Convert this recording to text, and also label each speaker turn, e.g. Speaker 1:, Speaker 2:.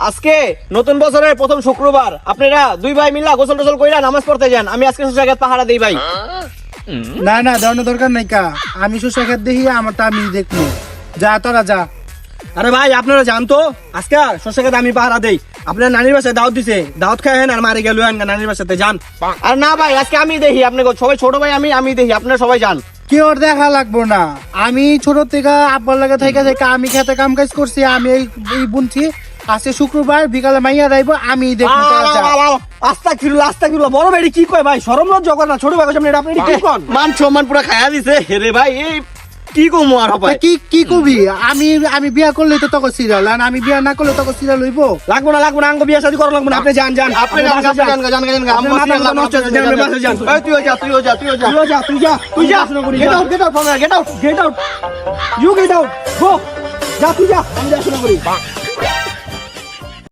Speaker 1: আজকে নতুন বছরের প্রথম শুক্রবার আপনারা দুই ভাই মিলা গোসল টোসল কইরা নামাজ পড়তে যান। আমি আজকে শশাক্ষেত পাহারা দেই ভাই।
Speaker 2: না না দেওয়ানোর দরকার নাই কা, আমি শশাক্ষেত দেখি আমারটা আমি দেখবো। যা তোরা যা।
Speaker 1: আরে ভাই আপনারা জানতো আজকে শশাক্ষেত আমি পাহারা দেই। আপনার নানির বাসায় দাওয়াত দিছে, দাওয়াত খায় আর মারি গেল নানির বাসাতে যান। আর না ভাই আজকে আমি দেখি, আপনি সবাই ছোট ভাই আমি দেখি, আপনারা সবাই যান।
Speaker 2: কি ওর দেখা লাগবো না, আমি ছোট থেকে আব্বার লাগে থেকে আমি খেতে কাম কাজ করছি, আমি এই বুনছি। আজকে শুক্রবার বিকালে মাইয়া যাইবো, আমি দেখবো। তোরা যা।
Speaker 1: আস্তাগফিরুল্লাহ বড় ভাই কি কয় ভাই, শরম লজ্জা করে না ছোট ভাই সামনে এটা আপনি কি কোন? মান সম্মান পুরো খায়া দিছে রে ভাই। এই কি কমু আর ভাই,
Speaker 2: কি কবি, আমি বিয়া করলে তো তখন সিরিয়াল, আর আমি বিয়া না করলে তখন সিরিয়াল হইবো।
Speaker 1: লাগবো না আঙ্গ বিয়ে শাদী করা লাগবো না। আপনি যান আপনি যান আপনি মাথা নষ্ট হচ্ছে, যান বাসে যান। এই তুই যা get out you get out go যা তুই যা, আমি যাই শুরু করি।